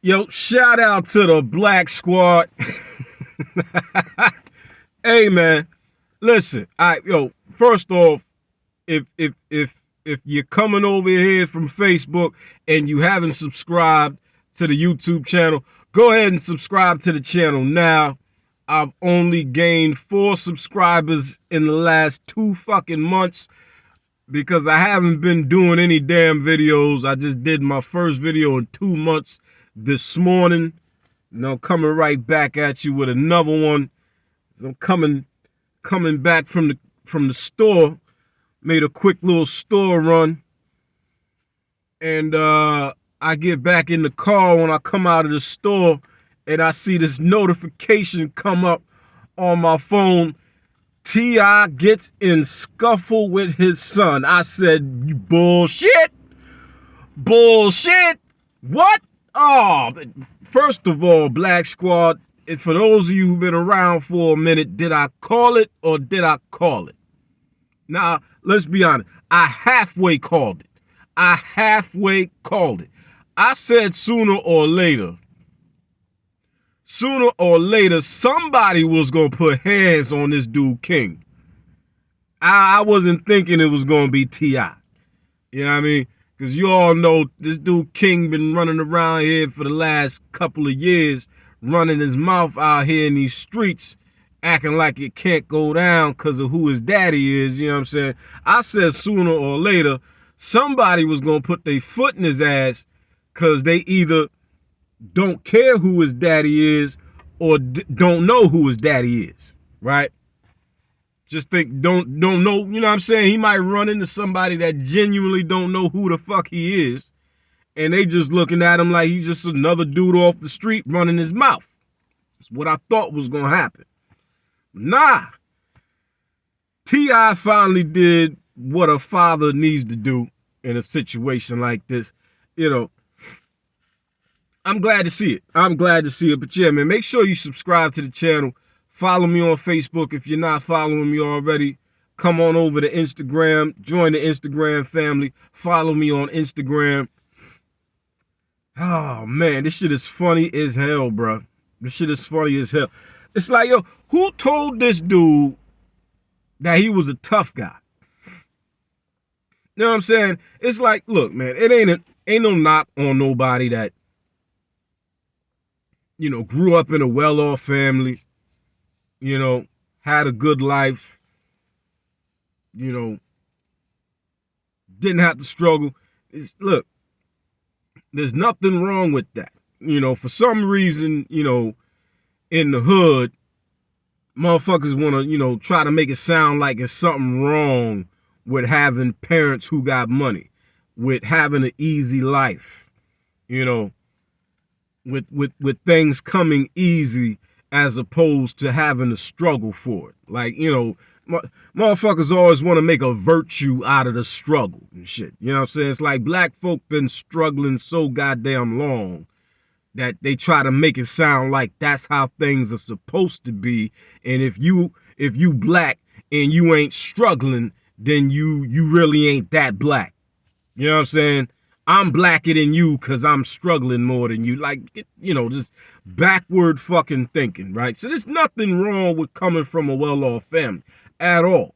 Yo, shout out to the Black Squad. Hey man, listen. First off, if you're coming over here from Facebook and you haven't subscribed to the YouTube channel, go ahead and subscribe to the channel now. I've only gained 4 subscribers in the last 2 fucking months because I haven't been doing any damn videos. I just did my first video in 2 months this morning. And I'm coming right back at you with another one. I'm coming back from the store. Made a quick little store run. And I get back in the car when I come out of the store and I see this notification come up on my phone. T.I. gets in scuffle with his son. I said, you bullshit. Bullshit. What? Oh, first of all, Black Squad, for those of you who've been around for a minute, did I call it or did I call it? Now, let's be honest. I halfway called it. I said sooner or later, somebody was going to put hands on this dude King. I wasn't thinking it was going to be T.I. You know what I mean? Because you all know this dude King been running around here for the last couple of years, running his mouth out here in these streets, acting like it can't go down because of who his daddy is. You know what I'm saying? I said sooner or later, somebody was going to put their foot in his ass because they either don't care who his daddy is or don't know who his daddy is, right? Just think, don't know, you know what I'm saying? He might run into somebody that genuinely don't know who the fuck he is, and they just looking at him like he's just another dude off the street running his mouth. That's what I thought was going to happen. Nah. T.I. finally did what a father needs to do in a situation like this. You know, I'm glad to see it. But yeah, man, make sure you subscribe to the channel. Follow me on Facebook if you're not following me already. Come on over to Instagram. Join the Instagram family. Follow me on Instagram. Oh, man, this shit is funny as hell, bro. This shit is funny as hell. It's like, yo, who told this dude that he was a tough guy? You know what I'm saying? It's like, look, man, it ain't no knock on nobody that, you know, grew up in a well-off family, you know, had a good life, you know, didn't have to struggle. Look, there's nothing wrong with that. You know, for some reason, you know, in the hood, motherfuckers want to, you know, try to make it sound like it's something wrong with having parents who got money, with having an easy life, you know, with things coming easy as opposed to having to struggle for it. Like, you know, motherfuckers always want to make a virtue out of the struggle and shit. You know what I'm saying? It's like black folk been struggling so goddamn long that they try to make it sound like that's how things are supposed to be. And if you black and you ain't struggling, then you really ain't that black. You know what I'm saying? I'm blacker than you because I'm struggling more than you. Like, you know, just backward fucking thinking, right? So there's nothing wrong with coming from a well-off family at all.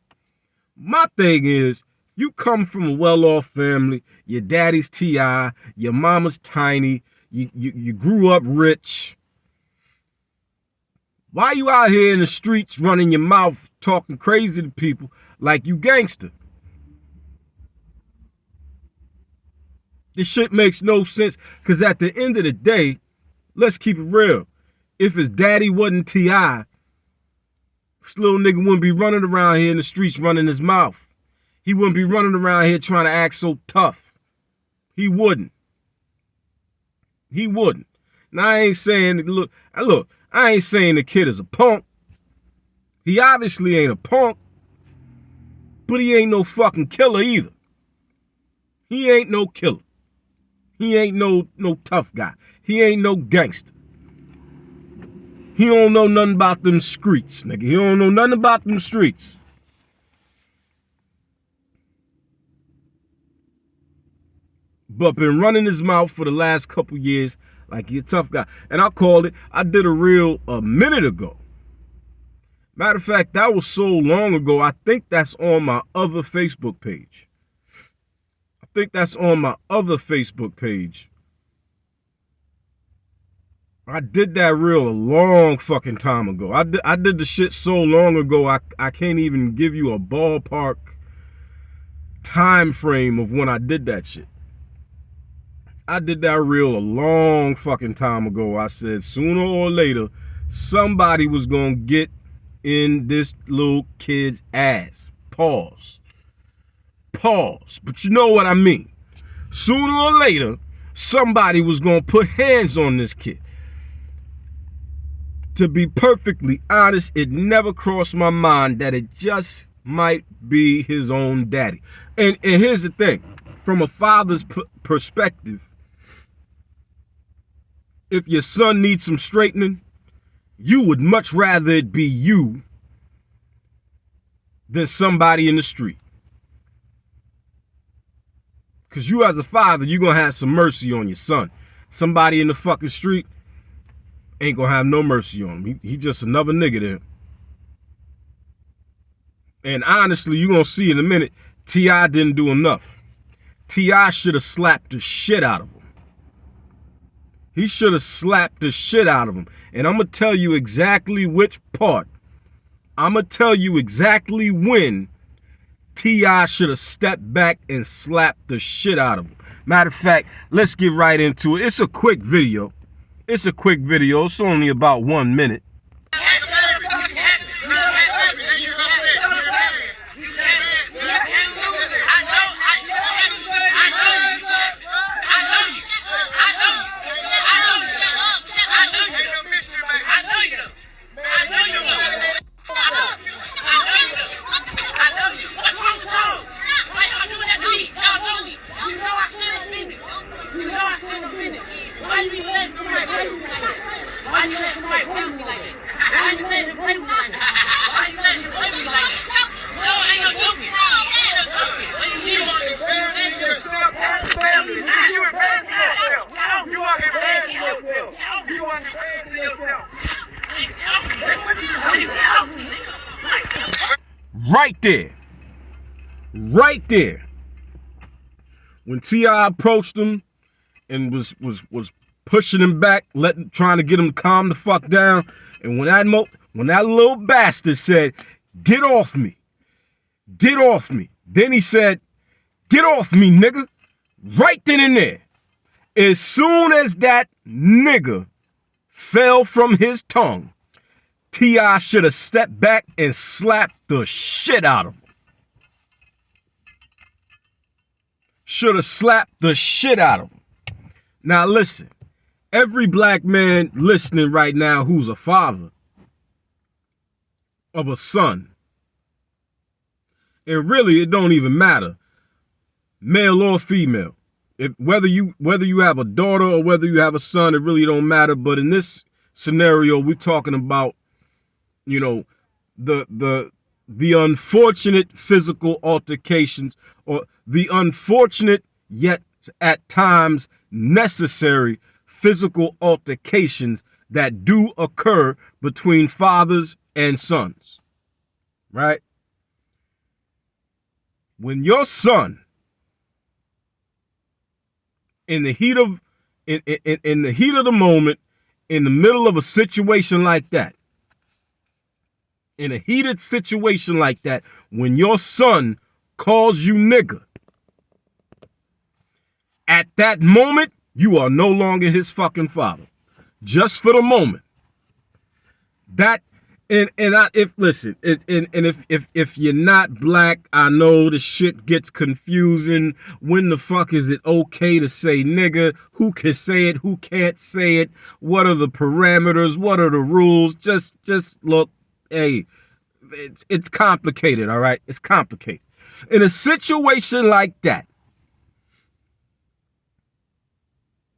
My thing is, you come from a well-off family, your daddy's T.I., your mama's Tiny, you grew up rich. Why you out here in the streets running your mouth, talking crazy to people like you gangster? This shit makes no sense, because at the end of the day, let's keep it real. If his daddy wasn't T.I., this little nigga wouldn't be running around here in the streets running his mouth. He wouldn't be running around here trying to act so tough. He wouldn't. Now, I ain't saying, look, I ain't saying the kid is a punk. He obviously ain't a punk, but he ain't no fucking killer either. He ain't no killer. He ain't no tough guy. He ain't no gangster. He don't know nothing about them streets, nigga. He don't know nothing about them streets. But been running his mouth for the last couple years Like you're a tough guy. And I called it. I did a reel a minute ago. Matter of fact, that was so long ago, I think that's on my other Facebook page. I did that reel a long fucking time ago. I did the shit so long ago, I can't even give you a ballpark time frame of when I did that shit. I did that reel a long fucking time ago. I said sooner or later, somebody was gonna get in this little kid's ass. Pause. But you know what I mean. Sooner or later, somebody was gonna put hands on this kid. To be perfectly honest, it never crossed my mind that it just might be his own daddy. And here's the thing. From a father's perspective, if your son needs some straightening, you would much rather it be you than somebody in the street. Because you as a father, you're going to have some mercy on your son. Somebody in the fucking street ain't going to have no mercy on him. He just another nigga there. And honestly, you're going to see in a minute, T.I. didn't do enough. T.I. should have slapped the shit out of him. He should have slapped the shit out of him. And I'm going to tell you exactly which part. I'm going to tell you exactly when T.I. should have stepped back and slapped the shit out of him. Matter of fact, let's get right into it. It's a quick video. It's only about 1 minute. Right there. When T.I. approached him and was pushing him back, trying to get him to calm the fuck down, and when that little bastard said, "Get off me. Get off me." Then he said, "Get off me, nigga." Right then and there. As soon as that nigga fell from his tongue, T.I. should have stepped back and slapped the shit out of him. Should have slapped the shit out of him. Now listen, every black man listening right now who's a father of a son, and really it don't even matter, male or female, whether you have a daughter or whether you have a son, it really don't matter. But in this scenario, we're talking about, you know, the unfortunate physical altercations, or the unfortunate yet at times necessary physical altercations that do occur between fathers and sons, right? When your son, in the heat of the moment, in the middle of a situation like that, in a heated situation like that, when your son calls you nigga, at that moment, you are no longer his fucking father. Just for the moment. That, if you're not black, I know the shit gets confusing. When the fuck is it okay to say nigga? Who can say it? Who can't say it? What are the parameters? What are the rules? Just look, hey, it's complicated, all right? It's complicated. In a situation like that,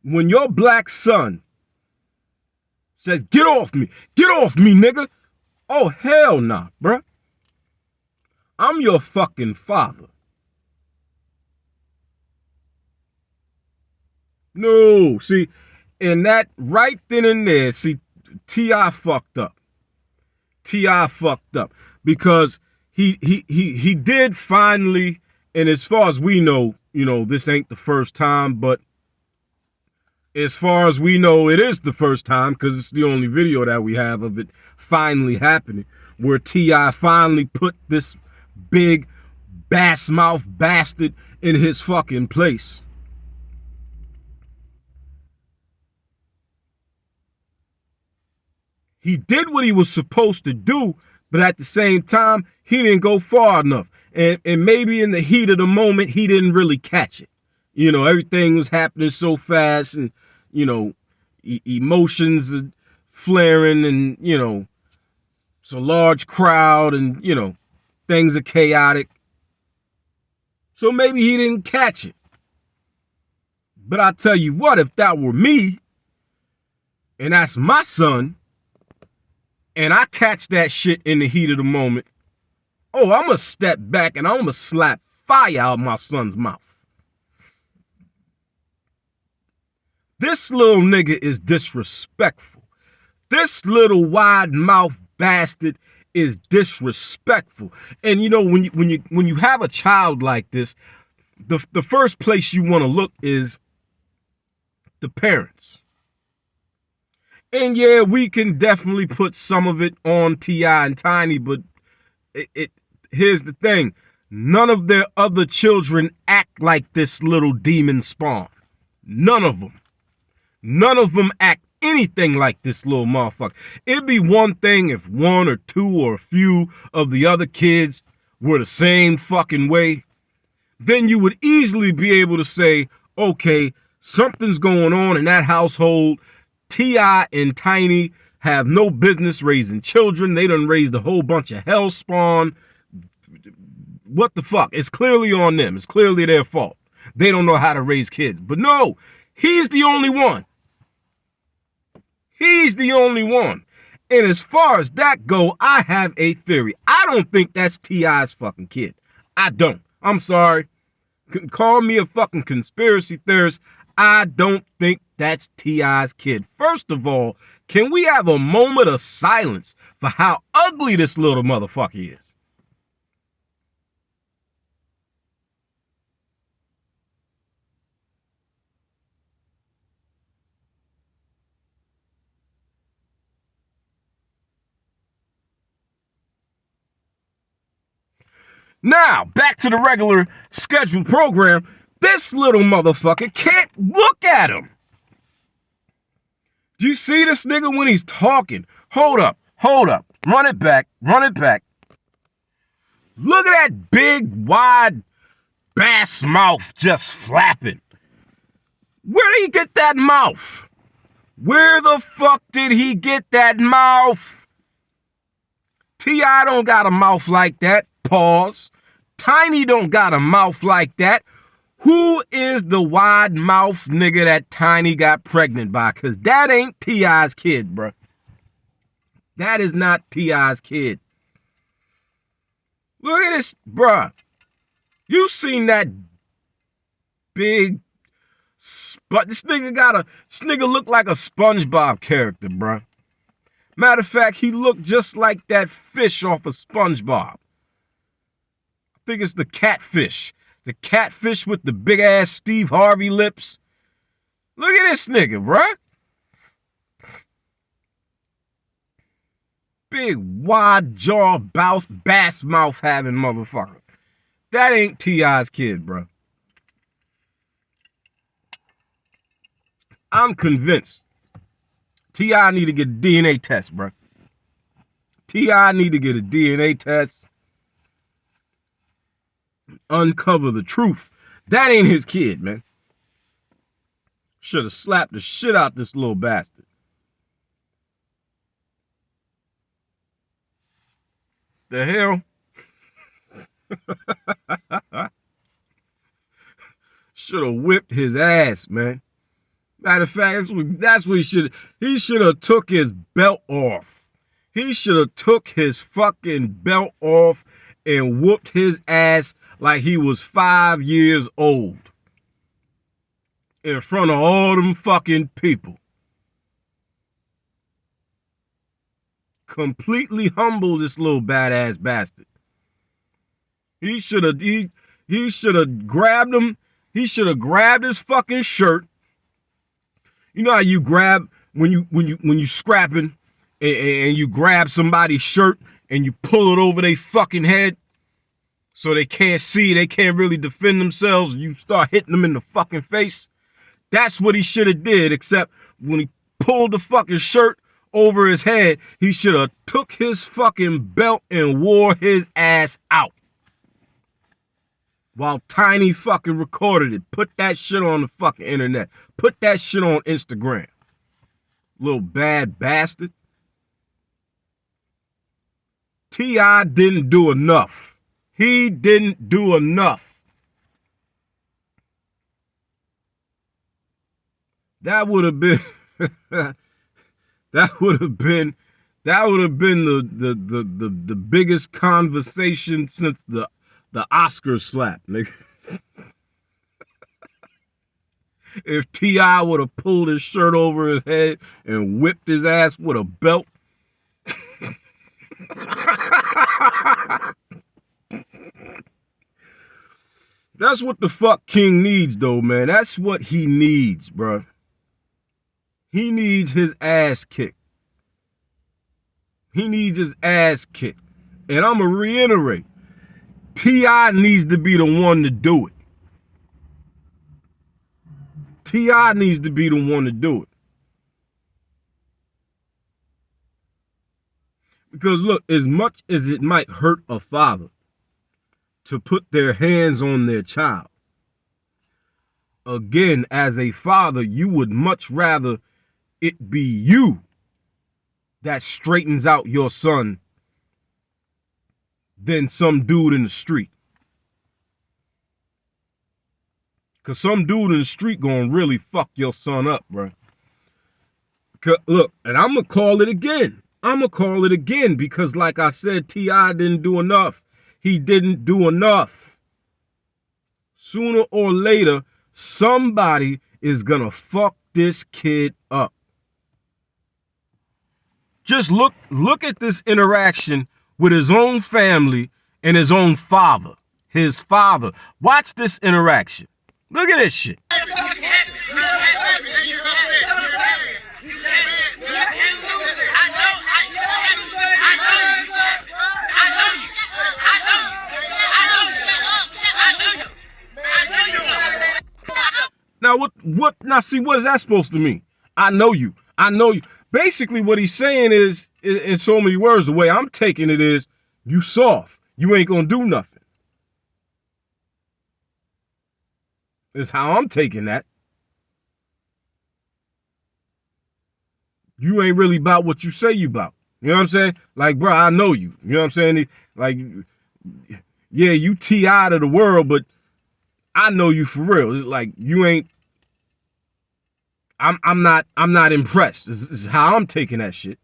when your black son says, "Get off me, nigga," oh, hell nah, bruh. I'm your fucking father. No, see, And that right then and there, see, T.I. fucked up. T.I. fucked up because he did finally, and as far as we know, this ain't the first time, but as far as we know, it is the first time because it's the only video that we have of it finally happening, where T.I. finally put this big bass mouth bastard in his fucking place. He did what he was supposed to do, but at the same time, he didn't go far enough. And maybe in the heat of the moment, he didn't really catch it. Everything was happening so fast, and, emotions are flaring, and, it's a large crowd, and, things are chaotic. So maybe he didn't catch it. But I tell you what, if that were me, and that's my son, and I catch that shit in the heat of the moment, I'm going to step back and I'm going to slap fire out of my son's mouth. This little nigga is disrespectful. This little wide mouth bastard is disrespectful. And when you have a child like this, the first place you want to look is the parents. And yeah, we can definitely put some of it on T.I. and Tiny, but here's the thing. None of their other children act like this little demon spawn. None of them. None of them act anything like this little motherfucker. It'd be one thing if one or two or a few of the other kids were the same fucking way. Then you would easily be able to say, okay, something's going on in that household. T.I. and Tiny have no business raising children. They done raised a whole bunch of hell spawn. What the fuck? It's clearly on them. It's clearly their fault. They don't know how to raise kids. But no, he's the only one. He's the only one. And as far as that go, I have a theory. I don't think that's T.I.'s fucking kid. I don't. I'm sorry. Call me a fucking conspiracy theorist. I don't think that's T.I.'s kid. First of all, can we have a moment of silence for how ugly this little motherfucker is? Now, back to the regular scheduled program. This little motherfucker can't look at him. Do you see this nigga when he's talking? Hold up. Run it back. Look at that big, wide bass mouth just flapping. Where did he get that mouth? Where the fuck did he get that mouth? T.I. don't got a mouth like that. Pause. Tiny don't got a mouth like that. Who is the wide mouth nigga that Tiny got pregnant by? Because that ain't T.I.'s kid, bro. That is not T.I.'s kid. Look at this, bruh. You seen that big this nigga look like a SpongeBob character, bruh. Matter of fact, he looked just like that fish off of SpongeBob. I think it's the catfish. The catfish with the big ass Steve Harvey lips. Look at this nigga, bruh. Big wide jaw bass mouth having motherfucker. That ain't T.I.'s kid, bruh. I'm convinced T.I. need to get a DNA test, bruh. T.I. need to get a DNA test. Uncover the truth. That ain't his kid, man. Should have slapped the shit out this little bastard. The hell? Should have whipped his ass, man. Matter of fact, that's what he should have took his belt off. He should have took his fucking belt off and whooped his ass like he was 5 years old in front of all them fucking people. completely humble this little badass bastard. He should have grabbed him. He should have grabbed his fucking shirt. You know how you grab when you scrapping and you grab somebody's shirt and you pull it over their fucking head so they can't see, they can't really defend themselves, and you start hitting them in the fucking face. That's what he should have did, except when he pulled the fucking shirt over his head, he should have took his fucking belt and wore his ass out. While Tiny fucking recorded it. Put that shit on the fucking internet. Put that shit on Instagram. Little bad bastard. T.I. didn't do enough. He didn't do enough. That would have been that would have been the biggest conversation since the Oscar slap, nigga. If T.I. would have pulled his shirt over his head and whipped his ass with a belt. That's what the fuck King needs, though, man. That's what he needs, bro. He needs his ass kicked. He needs his ass kicked. And I'm going to reiterate. T.I. needs to be the one to do it. T.I. needs to be the one to do it. Because look, as much as it might hurt a father to put their hands on their child, again, as a father, you would much rather it be you that straightens out your son than some dude in the street. Because some dude in the street gonna really fuck your son up, bro. Look, and I'm gonna call it again. Because like I said, T.I. didn't do enough. He didn't do enough. Sooner or later, somebody is gonna fuck this kid up. Just look at this interaction with his own family and his own father. His father. Watch this interaction. Look at this shit. Now see, what is that supposed to mean? I know you. Basically what he's saying is, in so many words, the way I'm taking it is, you soft. You ain't gonna do nothing. Is how I'm taking that. You ain't really about what you say you about. You know what I'm saying? Like, bro, I know you. You know what I'm saying? Like, yeah, you T.I. to the world, but I know you for real. It's like, you ain't. I'm not impressed. This is how I'm taking that shit.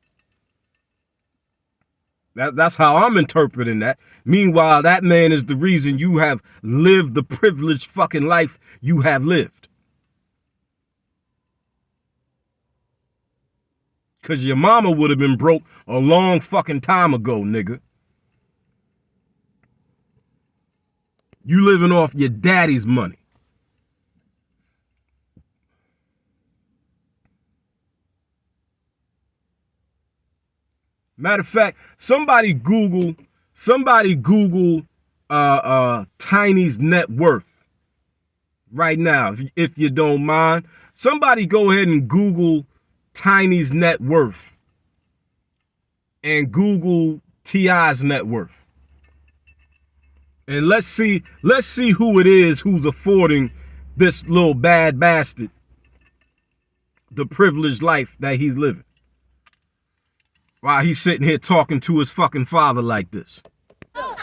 That's how I'm interpreting that. Meanwhile, that man is the reason you have lived the privileged fucking life you have lived. Because your mama would have been broke a long fucking time ago, nigga. You living off your daddy's money. Matter of fact, somebody Google Tiny's net worth right now, if you don't mind. Somebody go ahead and Google Tiny's net worth and Google T.I.'s net worth. And let's see who it is who's affording this little bad bastard the privileged life that he's living. While he's sitting here talking to his fucking father like this. I know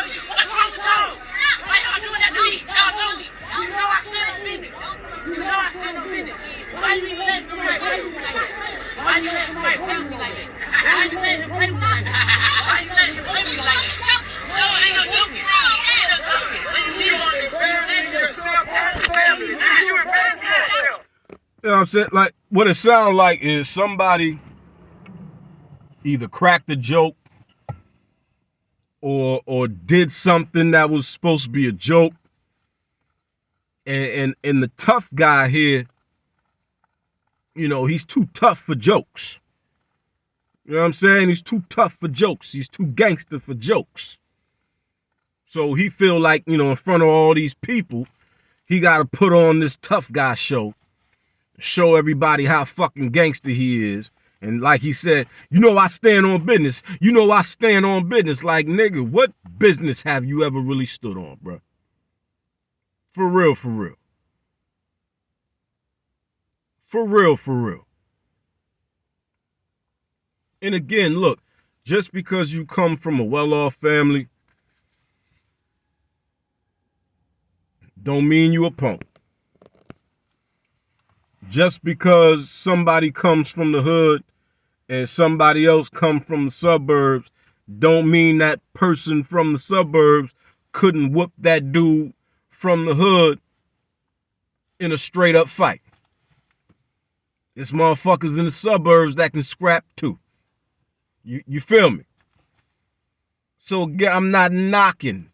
you. What's wrong with y'all? Why y'all doing that to me? Y'all know me. You know I stand on business. Why you let somebody play with me like that? Why you let somebody play with me like that? Why you let him play with me like that? Why you let him play with me like that? No, ain't no joking. Ain't no joking. You want to burn yourself out of the family. You were bad yourself. You know what I'm saying? Like, what it sounds like is somebody either cracked a joke or did something that was supposed to be a joke. And the tough guy here, you know, he's too tough for jokes. You know what I'm saying? He's too tough for jokes. He's too gangster for jokes. So he feel like, you know, in front of all these people, he got to put on this tough guy show everybody how fucking gangster he is. And like he said, you know, I stand on business. You know, I stand on business. Like, nigga, what business have you ever really stood on, bro? For real, for real. For real, for real. And again, look, just because you come from a well-off family, don't mean you a punk. Just because somebody comes from the hood and somebody else come from the suburbs, don't mean that person from the suburbs couldn't whoop that dude from the hood in a straight up fight. There's motherfuckers in the suburbs that can scrap too. You feel me? So I'm not knocking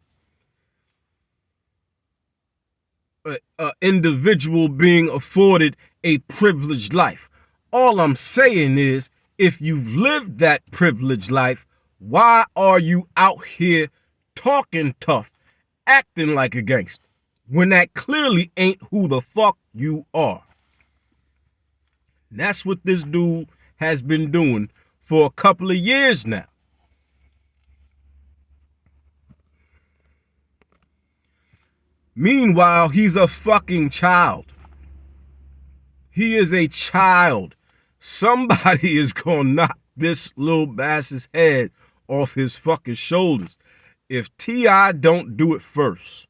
an individual being afforded a privileged life. All I'm saying is, if you've lived that privileged life, why are you out here talking tough, acting like a gangster, when that clearly ain't who the fuck you are? And that's what this dude has been doing for a couple of years now. Meanwhile, he's a fucking child. He is a child. Somebody is gonna knock this little bastard's head off his fucking shoulders if T.I. don't do it first.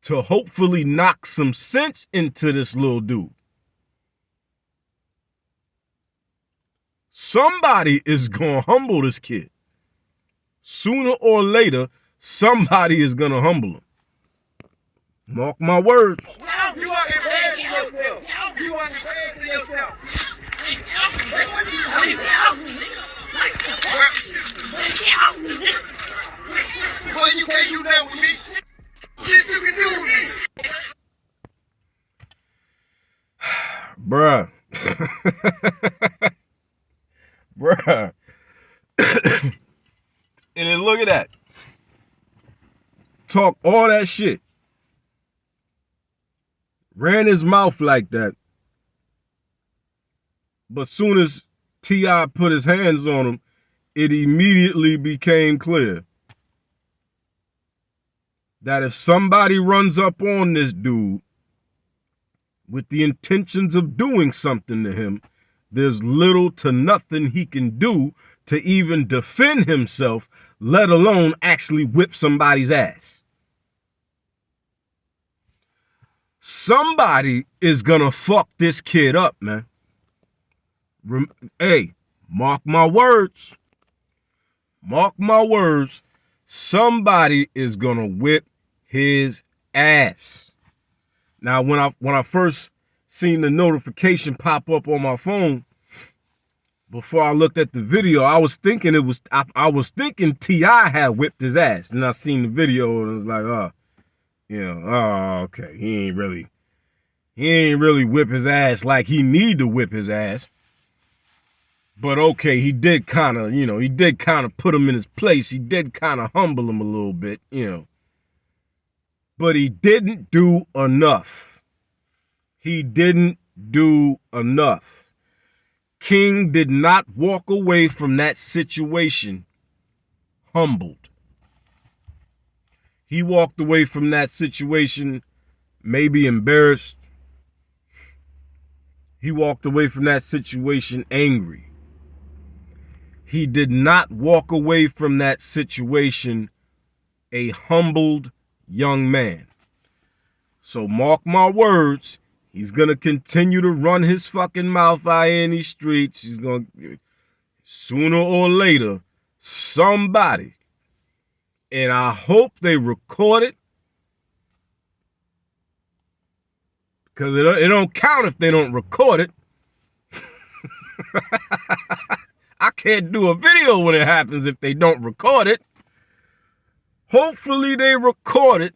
To hopefully knock some sense into this little dude. Somebody is gonna humble this kid. Sooner or later, somebody is gonna humble him. Mark my words. You are embarrassing yourself. You are embarrassing yourself. Boy, you can't do that with me. Shit you can do with me. Bruh. Bruh. And then look at that. Talk all that shit. Ran his mouth like that. But soon as T.I. put his hands on him, it immediately became clear that if somebody runs up on this dude with the intentions of doing something to him, there's little to nothing he can do to even defend himself, let alone actually whip somebody's ass. Somebody is gonna fuck this kid up, man. Hey, mark my words. Mark my words. Somebody is gonna whip his ass. Now, when I first seen the notification pop up on my phone, before I looked at the video, I was thinking I was thinking T.I. had whipped his ass. And I seen the video and I was like, okay, he ain't really whip his ass like he need to whip his ass. But okay, he did kind of put him in his place. He did kind of humble him a little bit, But he didn't do enough. He didn't do enough. King did not walk away from that situation humbled. He walked away from that situation maybe embarrassed. He walked away from that situation angry. He did not walk away from that situation a humbled young man. So mark my words, he's going to continue to run his fucking mouth out in these streets. He's going to, sooner or later, somebody, and I hope they record it, because it don't count if they don't record it. I can't do a video when it happens if they don't record it. Hopefully they record it.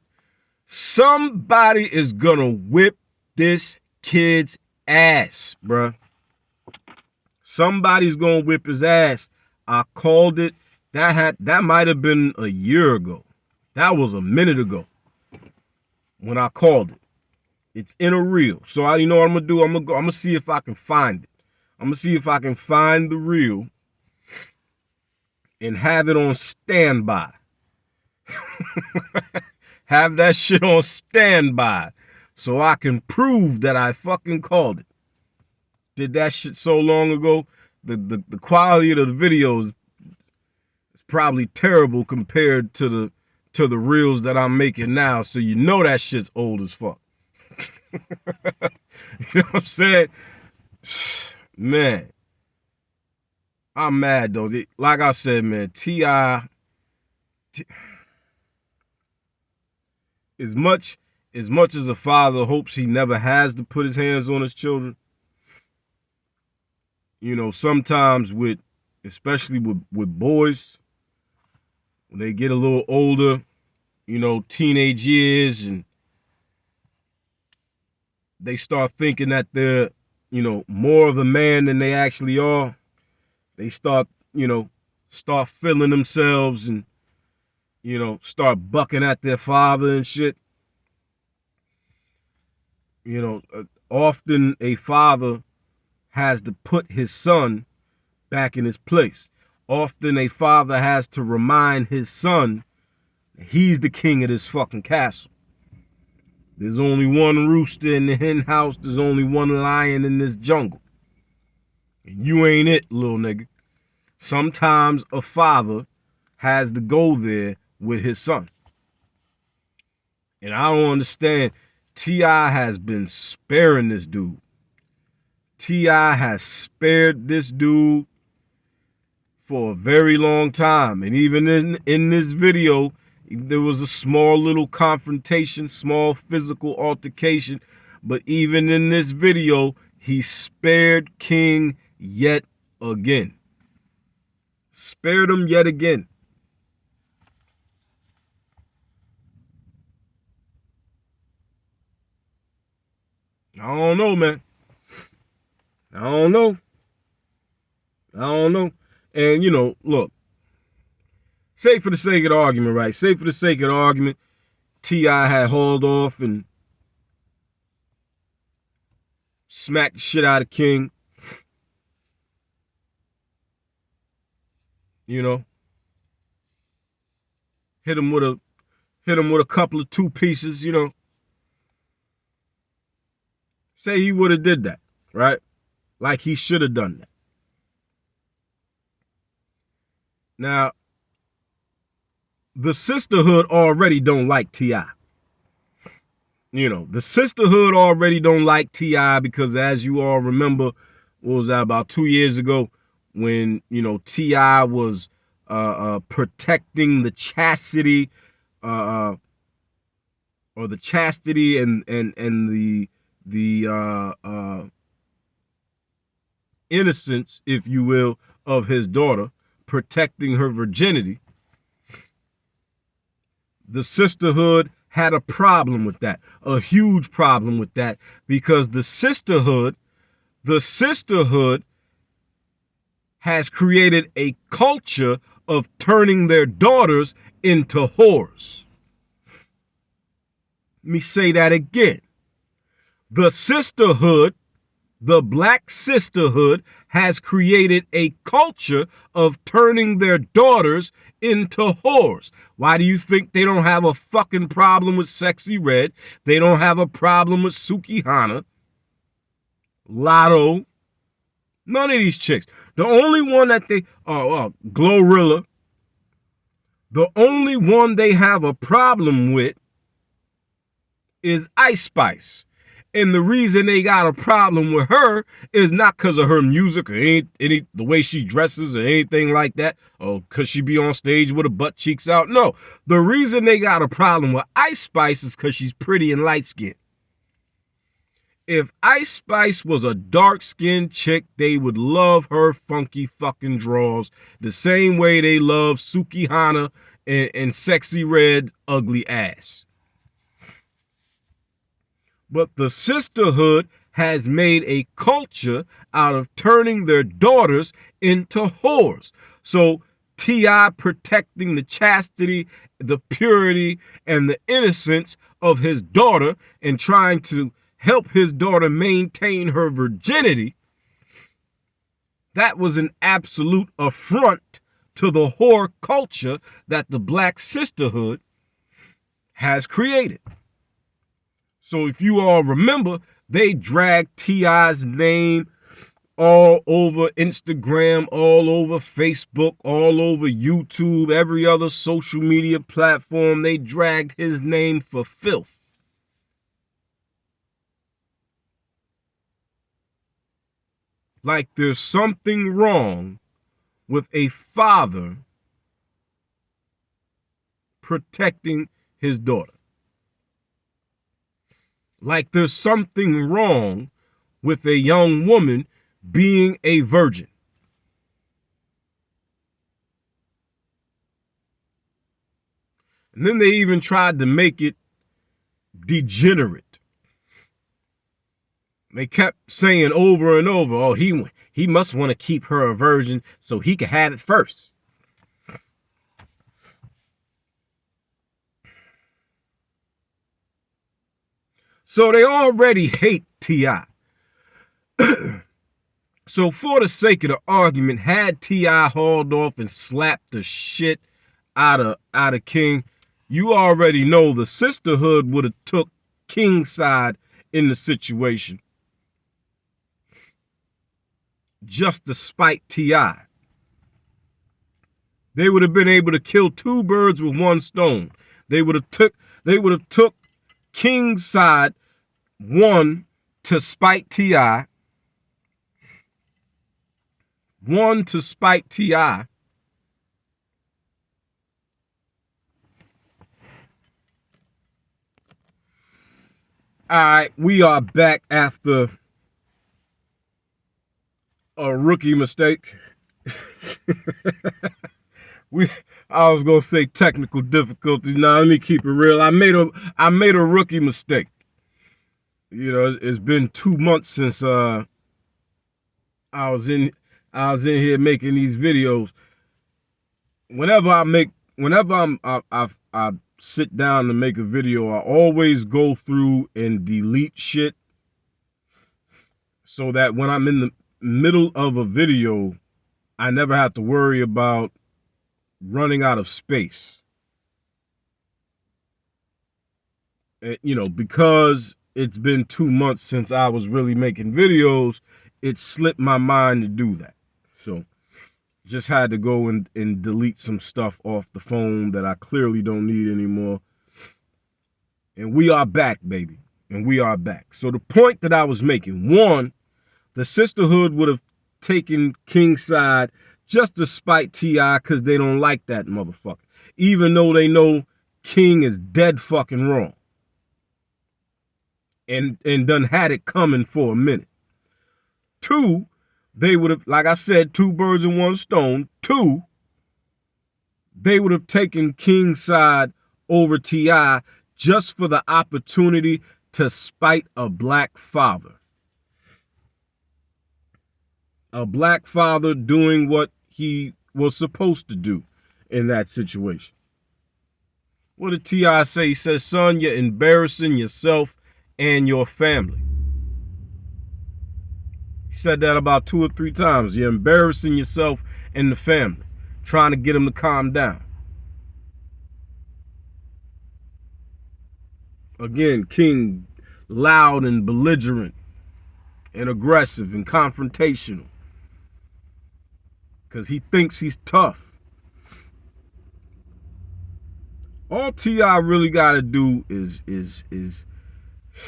Somebody is gonna whip this kid's ass, bruh. Somebody's gonna whip his ass. I called it. That might have been a year ago. That was a minute ago when I called it. It's in a reel. So you know what I'm gonna do? I'm gonna see if I can find it. I'm gonna see if I can find the reel and have it on standby. Have that shit on standby so I can prove that I fucking called it. Did that shit so long ago. The quality of the videos is probably terrible compared to the reels that I'm making now. So you know that shit's old as fuck. You know what I'm saying? Man, I'm mad though. Like I said, man, T.I. As much as a father hopes he never has to put his hands on his children, you know, sometimes especially with boys, when they get a little older, you know, teenage years, and they start thinking that they're, you know, more of a man than they actually are. They start feeling themselves and, you know, start bucking at their father and shit. You know, often a father has to put his son back in his place. Often a father has to remind his son that he's the king of this fucking castle. There's only one rooster in the hen house. There's only one lion in this jungle. And you ain't it, little nigga. Sometimes a father has to go there with his son. And I don't understand. T.I. has been sparing this dude. T.I. has spared this dude for a very long time. And even in this video, there was a small little confrontation, small physical altercation. But even in this video, he spared King yet again. Spared him yet again. I don't know, man. I don't know. And, you know, look. Say for the sake of the argument, right? Say for the sake of the argument, T.I. had hauled off and smacked the shit out of King. You know, hit him with a couple of two pieces, you know. Say he would have did that, right? Like he should have done that. Now, the sisterhood already don't like T.I. You know, the sisterhood already don't like T.I. because, as you all remember, what was that, about 2 years ago, when, you know, T.I. was protecting the chastity, or the chastity and the innocence, if you will, of his daughter, protecting her virginity. The sisterhood had a problem with that, a huge problem with that, because the sisterhood has created a culture of turning their daughters into whores. Let me say that again. The sisterhood, the black sisterhood, has created a culture of turning their daughters into whores. Why do you think they don't have a fucking problem with Sexy Red? They don't have a problem with Suki Hana, Lotto, none of these chicks. The only one that they, Glorilla, the only one they have a problem with is Ice Spice. And the reason they got a problem with her is not because of her music or the way she dresses or anything like that, or because she be on stage with her butt cheeks out. No, the reason they got a problem with Ice Spice is because she's pretty and light skinned. If Ice Spice was a dark-skinned chick, they would love her funky fucking draws the same way they love Sukihana and Sexy Red ugly ass. But the sisterhood has made a culture out of turning their daughters into whores. So T.I. protecting the chastity, the purity, and the innocence of his daughter and trying to help his daughter maintain her virginity, that was an absolute affront to the whore culture that the Black sisterhood has created. So if you all remember, they dragged T.I.'s name all over Instagram, all over Facebook, all over YouTube, every other social media platform. They dragged his name for filth. Like there's something wrong with a father protecting his daughter. Like there's something wrong with a young woman being a virgin. And then they even tried to make it degenerate. They kept saying over and over, oh, he must want to keep her a virgin so he can have it first. So they already hate T.I. So for the sake of the argument, had T.I. hauled off and slapped the shit out of King, you already know the sisterhood would have took King's side in the situation. Just to spite T.I. They would have been able to kill two birds with one stone. They would have took King's side, one to spite T.I., one to spite T.I., all right, we are back after a rookie mistake. I was gonna say technical difficulties. Now let me keep it real. I made a rookie mistake. You know, it's been 2 months since I was in here making these videos. Whenever I sit down to make a video, I always go through and delete shit so that when I'm in the middle of a video, I never have to worry about running out of space. You know, because it's been 2 months since I was really making videos, it slipped my mind to do that. So just had to go and delete some stuff off the phone that I clearly don't need anymore. And we are back, baby. And we are back. So the point that I was making, one, the sisterhood would have taken King's side just to spite T.I. because they don't like that motherfucker. Even though they know King is dead fucking wrong. And done had it coming for a minute. Two, they would have, like I said, two birds in one stone. Two, they would have taken King's side over T.I. just for the opportunity to spite a black father. A black father doing what he was supposed to do in that situation. What did T.I. say? He says, son, you're embarrassing yourself and your family. He said that about 2 or 3 times. You're embarrassing yourself and the family. Trying to get him to calm down. Again, King, loud and belligerent and aggressive and confrontational. Because he thinks he's tough. All T.I. really got to do is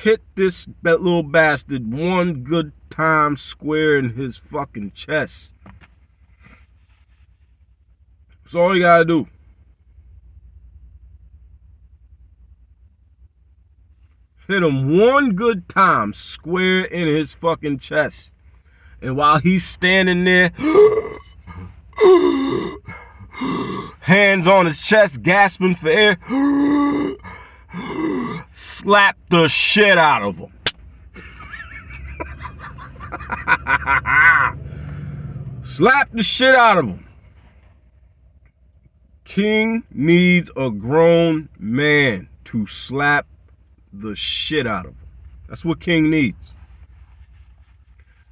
hit this little bastard one good time square in his fucking chest. That's all you got to do. hit him one good time square in his fucking chest. And while he's standing there, hands on his chest, gasping for air, slap the shit out of him. Slap the shit out of him. King needs a grown man to slap the shit out of him. That's what King needs.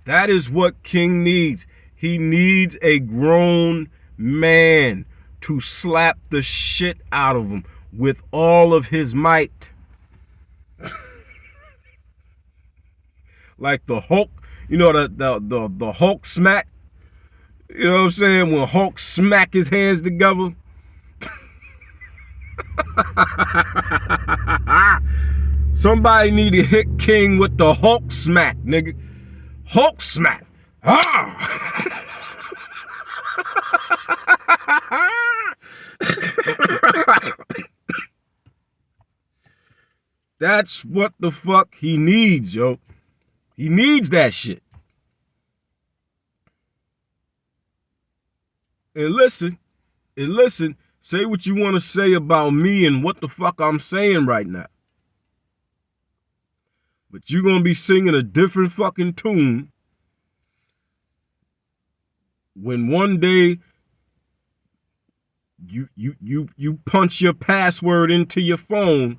That is what King needs. He needs a grown man to slap the shit out of him with all of his might. Like the Hulk, you know, the Hulk smack. You know what I'm saying? When Hulk smack his hands together. Somebody need to hit King with the Hulk smack, nigga. Hulk smack. Ah! That's what the fuck he needs, yo. He needs that shit. And listen, say what you want to say about me and what the fuck I'm saying right now. But you're going to be singing a different fucking tune when one day you punch your password into your phone,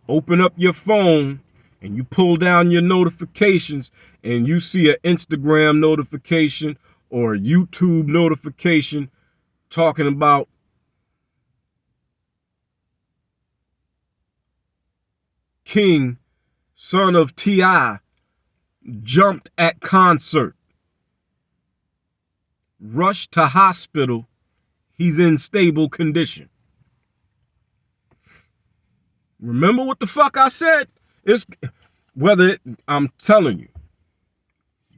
open up your phone, and you pull down your notifications and you see an Instagram notification or a YouTube notification talking about King, son of T.I., jumped at concert. Rushed to hospital. He's in stable condition. Remember what the fuck I said? I'm telling you,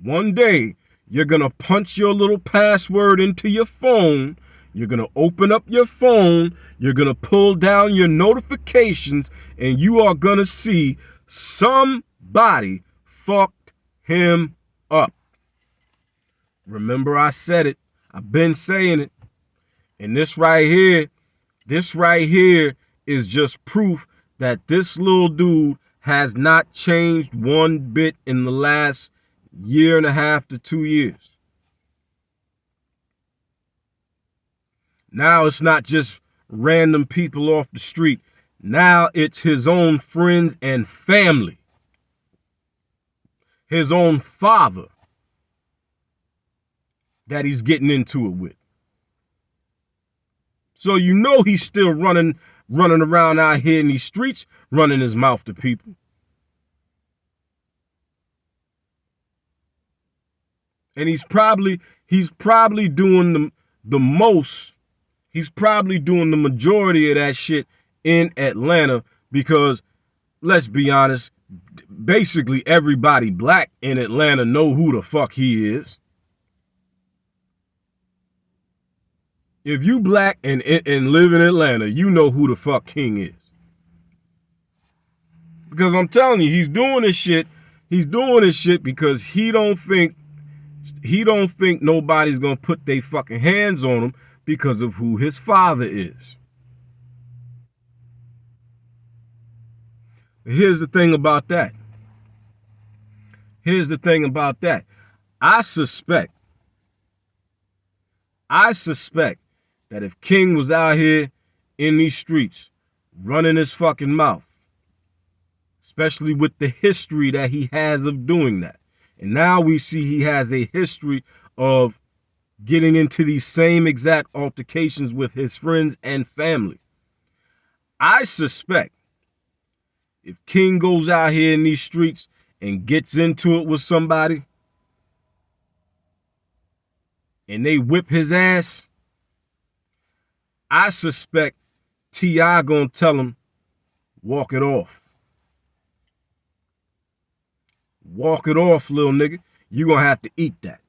one day you're going to punch your little password into your phone. You're going to open up your phone. You're going to pull down your notifications and you are going to see somebody fucked him up. Remember I said it. I've been saying it. And this right here is just proof that this little dude has not changed one bit in the last year and a half to 2 years. Now it's not just random people off the street. Now it's his own friends and family. His own father that he's getting into it with. So you know he's still running around out here in these streets, running his mouth to people. And he's probably doing the most. He's probably doing the majority of that shit in Atlanta because, let's be honest, basically everybody black in Atlanta know who the fuck he is. If you black and live in Atlanta, you know who the fuck King is. Because I'm telling you, he's doing this shit because he don't think nobody's gonna put their fucking hands on him because of who his father is. Here's the thing about that. I suspect that if King was out here in these streets running his fucking mouth, especially with the history that he has of doing that, and now we see he has a history of getting into these same exact altercations with his friends and family. I suspect if King goes out here in these streets and gets into it with somebody and they whip his ass, I suspect T.I. gonna tell him, walk it off. Walk it off, little nigga. You gonna have to eat that.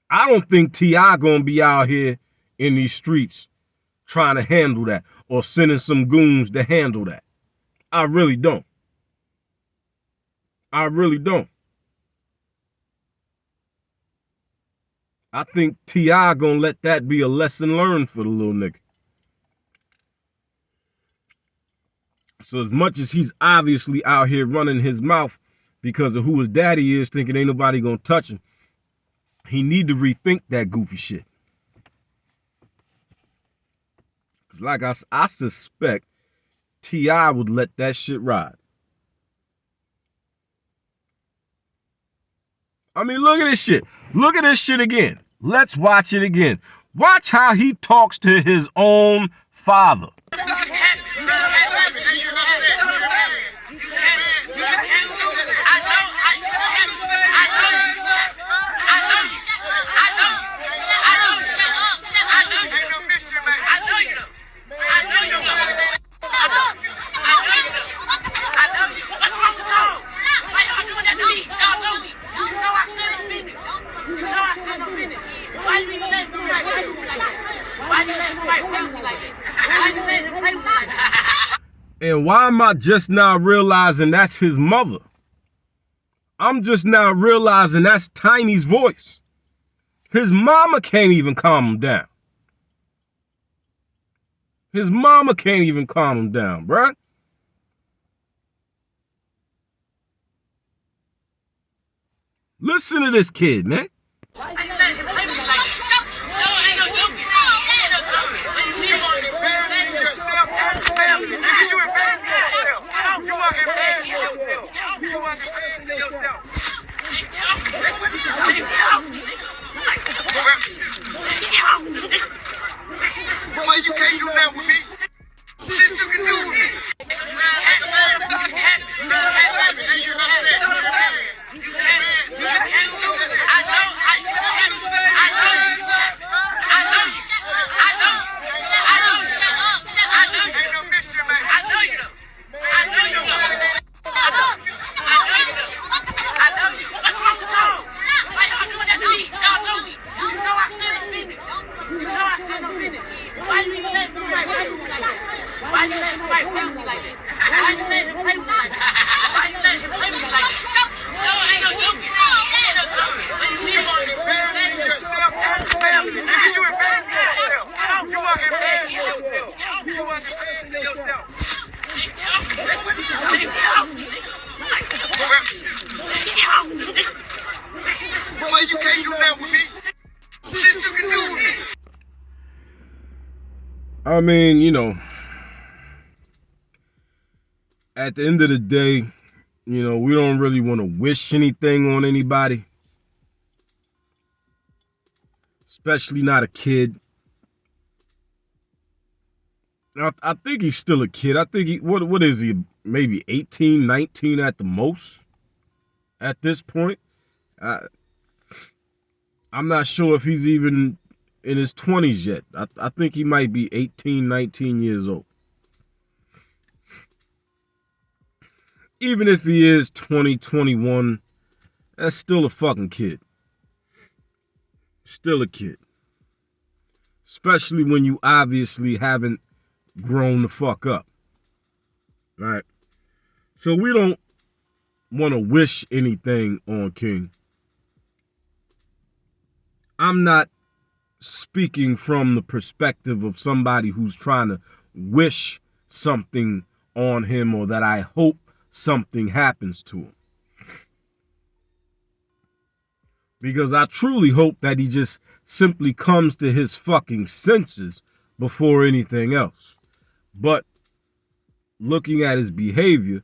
I don't think T.I. gonna be out here in these streets trying to handle that or sending some goons to handle that. I really don't. I really don't. I think T.I. gonna let that be a lesson learned for the little nigga. So as much as he's obviously out here running his mouth because of who his daddy is, thinking ain't nobody gonna touch him, he need to rethink that goofy shit. Cause like I suspect T.I. would let that shit ride. I mean, look at this shit. Look at this shit again. Let's watch it again. Watch how he talks to his own father. And why am I just now realizing that's his mother? I'm just now realizing that's Tiny's voice. His mama can't even calm him down. His mama can't even calm him down, bruh. Listen to this kid, man. Boy, you can't do that with me. Shit you can do with me. Boy, you can't do that with me. Shit you can do with me. I mean, you know, at the end of the day, you know, we don't really want to wish anything on anybody, especially not a kid. I think he's still a kid. I think what is he? Maybe 18, 19 at the most at this point. I'm not sure if he's even in his 20s yet. I think he might be 18, 19 years old. Even if he is 20, 21, that's still a fucking kid. Still a kid. Especially when you obviously haven't grown the fuck up. Right? So we don't want to wish anything on King. I'm not speaking from the perspective of somebody who's trying to wish something on him or that I hope something happens to him. Because I truly hope that he just simply comes to his fucking senses before anything else. But looking at his behavior,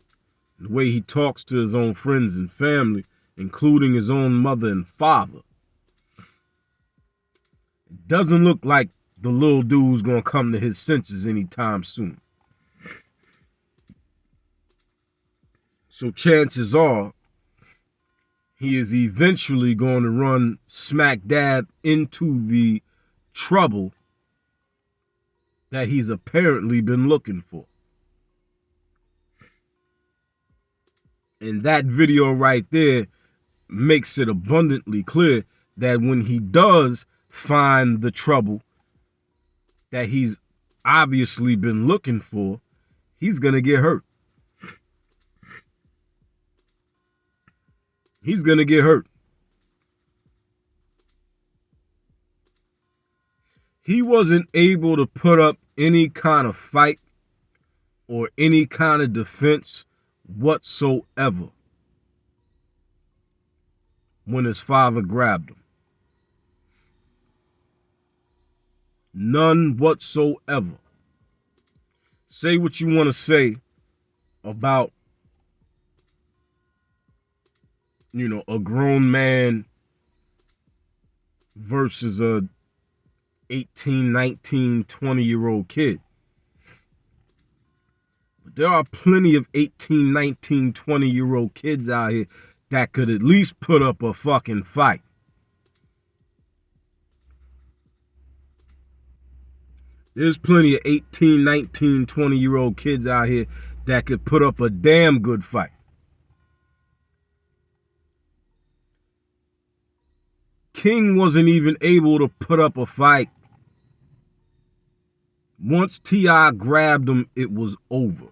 the way he talks to his own friends and family, including his own mother and father, it doesn't look like the little dude's gonna come to his senses anytime soon. So chances are he is eventually going to run smack dab into the trouble that he's apparently been looking for. And that video right there makes it abundantly clear that when he does find the trouble that he's obviously been looking for, he's going to get hurt. he's going to get hurt. He wasn't able to put up any kind of fight or any kind of defense whatsoever when his father grabbed him. None whatsoever. Say what you want to say about, a grown man versus a 18, 19, 20-year-old kid. But there are plenty of 18, 19, 20-year-old kids out here that could at least put up a fucking fight. There's plenty of 18, 19, 20-year-old kids out here that could put up a damn good fight. King wasn't even able to put up a fight. Once T.I. grabbed him, it was over.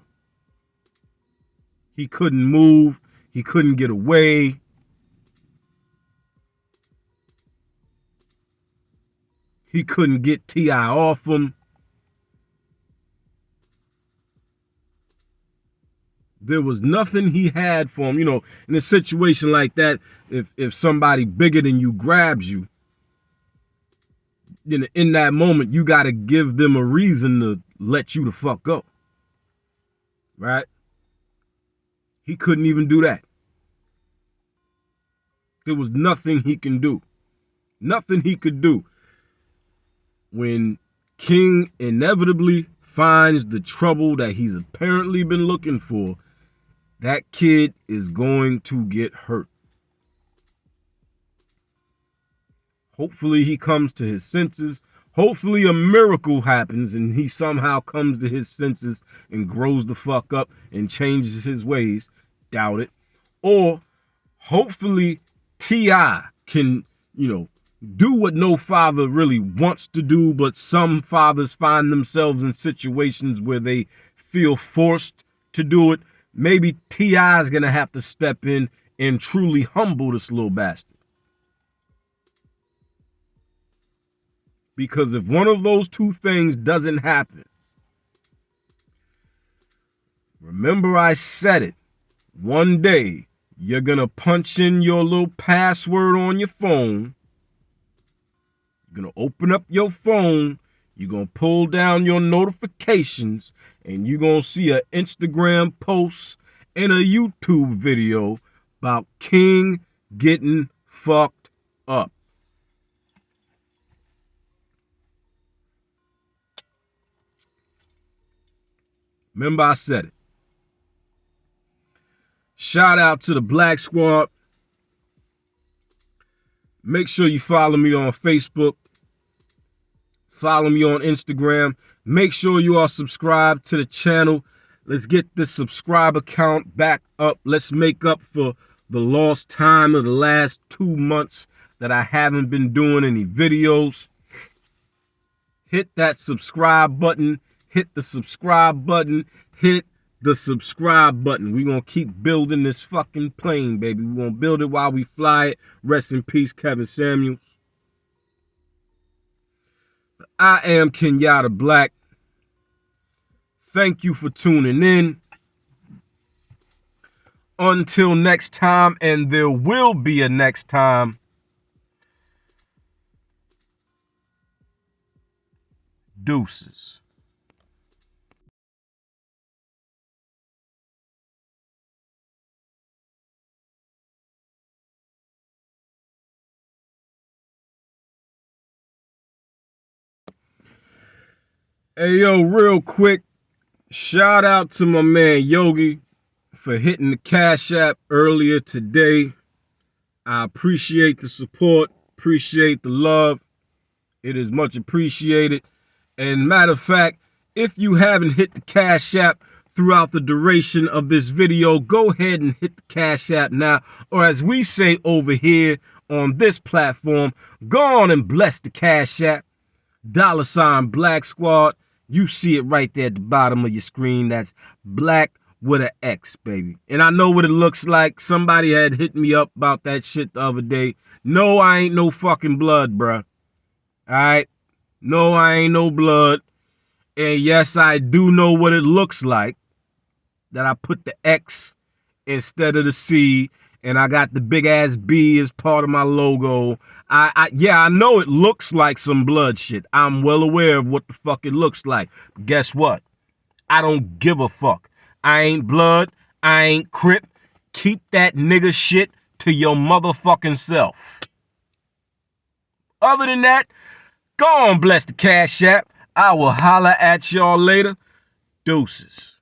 He couldn't move. He couldn't get away. He couldn't get T.I. off him. There was nothing he had for him. In a situation like that, if somebody bigger than you grabs you, in that moment, you got to give them a reason to let you the fuck go. Right? He couldn't even do that. There was nothing he can do. Nothing he could do. When King inevitably finds the trouble that he's apparently been looking for, that kid is going to get hurt. Hopefully he comes to his senses. Hopefully a miracle happens and he somehow comes to his senses and grows the fuck up and changes his ways. Doubt it. Or hopefully T.I. can, do what no father really wants to do, but some fathers find themselves in situations where they feel forced to do it. Maybe T.I. is going to have to step in and truly humble this little bastard. Because if one of those two things doesn't happen, remember I said it, one day you're going to punch in your little password on your phone. You're going to open up your phone. You're going to pull down your notifications and you're going to see an Instagram post and a YouTube video about King getting fucked up. Remember I said it. Shout out to the Black Squad. Make sure you follow me on Facebook. Follow me on Instagram. Make sure you are subscribed to the channel. Let's get this subscriber count back up. Let's make up for the lost time of the last 2 months that I haven't been doing any videos. Hit that subscribe button. Hit the subscribe button. Hit the subscribe button. We're going to keep building this fucking plane, baby. We're going to build it while we fly it. Rest in peace, Kevin Samuels. I am Kenyatta Black. Thank you for tuning in. Until next time, and there will be a next time, deuces. Hey, yo, real quick, shout out to my man Yogi for hitting the Cash App earlier today. I appreciate the support, appreciate the love. It is much appreciated. And matter of fact, if you haven't hit the Cash App throughout the duration of this video, go ahead and hit the Cash App now. Or as we say over here on this platform, go on and bless the Cash App. $Black Squad. You see it right there at the bottom of your screen. That's Black with an X, baby. And I know what it looks like. Somebody had hit me up about that shit the other day. No, I ain't no fucking blood, bruh. Alright? No, I ain't no blood. And yes, I do know what it looks like. That I put the X instead of the C. And I got the big ass B as part of my logo. Yeah, I know it looks like some blood shit. I'm well aware of what the fuck it looks like. But guess what? I don't give a fuck. I ain't blood. I ain't Crip. Keep that nigga shit to your motherfucking self. Other than that, go on, bless the Cash App. I will holler at y'all later. Deuces.